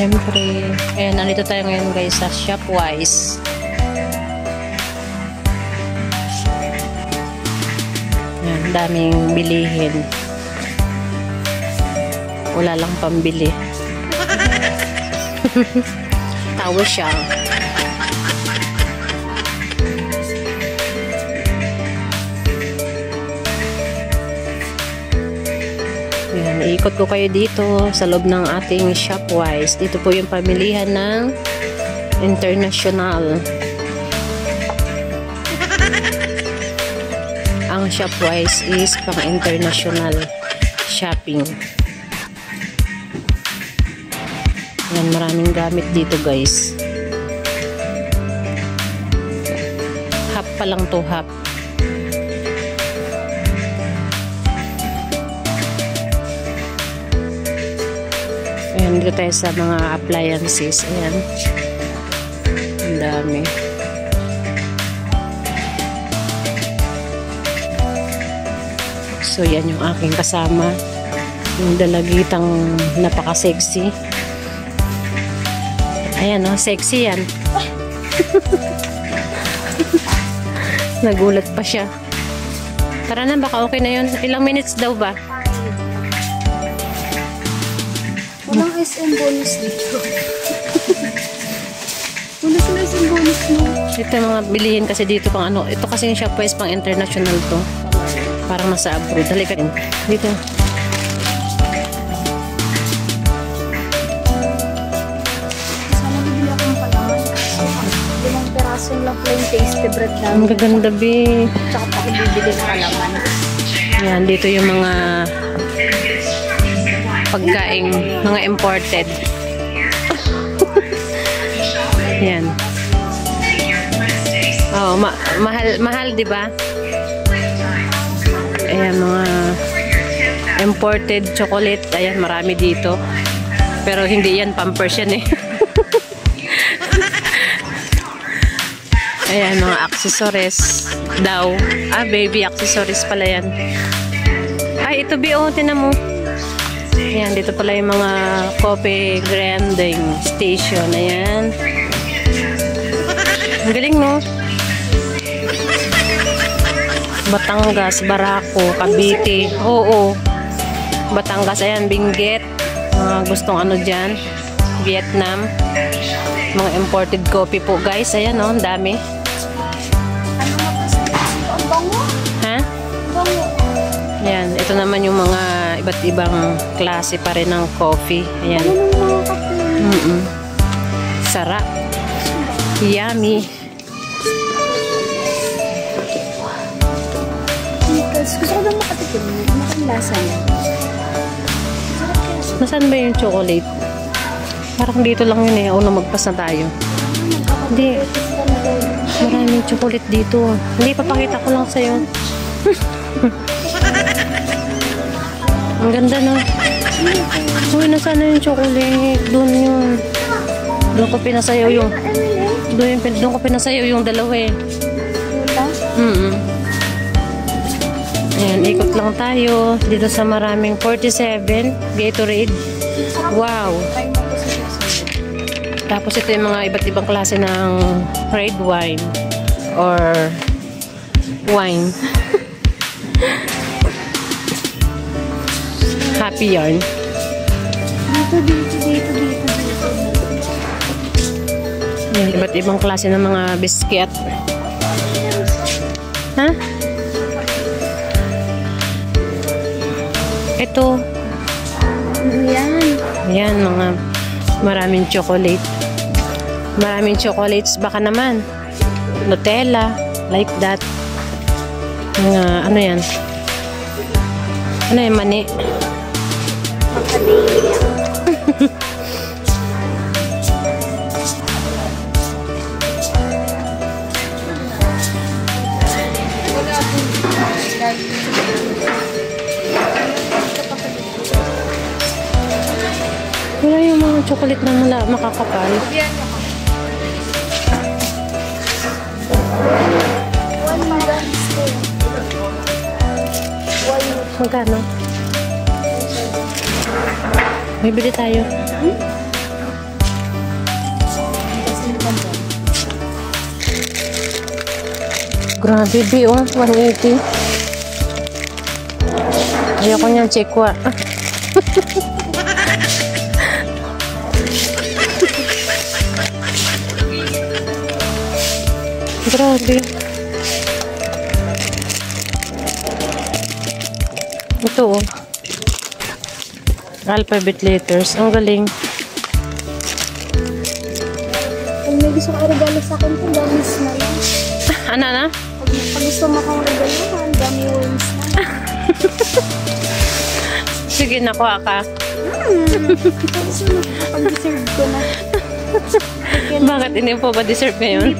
Siyempre, ayan, nandito tayo ngayon guys sa Shopwise. Ayan, daming bilihin. Wala lang pambili. Tawa siya. Ayan, iikot ko kayo dito sa loob ng ating Shopwise. Dito po yung pamilihan ng international. Ang Shopwise is pang international shopping. Ayan, maraming gamit dito guys. Half pa lang to, half. Ayan, dito tayo sa mga appliances. Ayan. Ang dami. So, yan yung aking kasama. Yung dalagitang napaka-sexy. Ayan, oh, sexy yan. Nagulat pa siya. Tara na, baka okay na yun. Ilang minutes daw ba? Walang SM bonus dito. Wala sila SM bonus mo. Ito yung mga bilihin kasi dito pang ano. Ito kasi yung Shopwise pang international to. Parang nasa abroad. Halika rin. Dito. Sana bibili akong palaman. 5 peraso lang po yung tasty bread namin. Ang gaganda, be. Tsaka pa ako bibili ng palaman. Yan, dito yung mga pagkaing, mga imported. Yan. Oh, mahal, di ba? Ayan, mga imported chocolate. Ayan, marami dito. Pero hindi yan, Pampers yan eh. Ayan, mga accessories daw. Ah, baby accessories pala yan. Ay, ito B.O. Tinan mo. Ayan, dito pala yung mga coffee grinding station. Ayan. Ang galing, no? Batangas, Barako, Cavite. Oo. Batangas, ayan, Benguet. Gustong ano dyan. Vietnam. Mga imported coffee po, guys. Ayan, no? Ang dami. Ang bango. Ha? Bango. Ayan, ito naman yung mga iba't ibang klase pa rin ng coffee. Ayan. Ano ng mga kape? Sarap. Yummy. Gusto ko lang makatikim. Makang lasa niya. Nasaan ba yung chocolate? Parang dito lang yun eh. Una magpas na tayo. Hindi. Maraming chocolate dito. Hindi, papakita ko lang sa'yo. Ang ganda, no? Uy, nasaan na yung chocolate? Doon yun. Doon ko pinasayaw yung... Doon ko pinasayaw yung dalawa eh. Ayan, ikot lang tayo. Dito sa maraming 47. Gatorade. Wow. Tapos ito yung mga iba't ibang klase ng red wine. Or wine. Happy yarn. Dito. Ayan, iba't ibang klase ng mga biscuit. Ha? Ito. Yan. Ayan, mga maraming chocolate. Maraming chocolates. Baka naman. Nutella. Like that. Mga, ano yan? Ano yan, mani? Wala yung mga chocolate na makakapal. Magkano? Bibili tayo. Grabe, B, oh. 180. Ayoko niyan, chekwa. Grabe. Ito, oh. Alphabet letters. Ang galing. Pag may gusto ka regalo sa akin, kung gamis na lang. Ano na? Pag gusto mo akong regalo, ang dami worms na. Sige, nakuha ka. Pag-deserve ko na. Bakit hindi po ba deserve ngayon?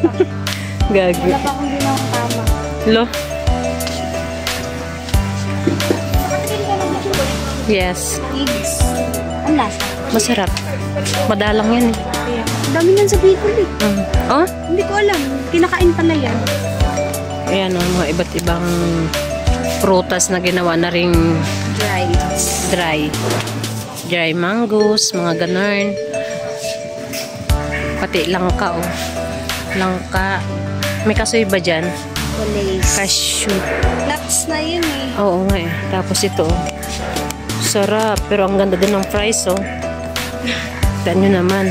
Gagi. Wala pa akong ginawang tama. Lo? Yes. Eggs. Ang lasa. Masarap. Madalang yan eh. Ang dami yan sa Bicol eh. Oh? Hindi ko alam. Kinakain pala yan. Ayan o, mga iba't ibang prutas na ginawa na ring dry. Dry mangoes, mga ganun. Pati langka o. Langka. May kasoy ba dyan? Olays. Cashew. Nuts na yun eh. Oo nga eh. Tapos ito. Sarap. Pero ang ganda din ng price oh. Tignan nyo naman.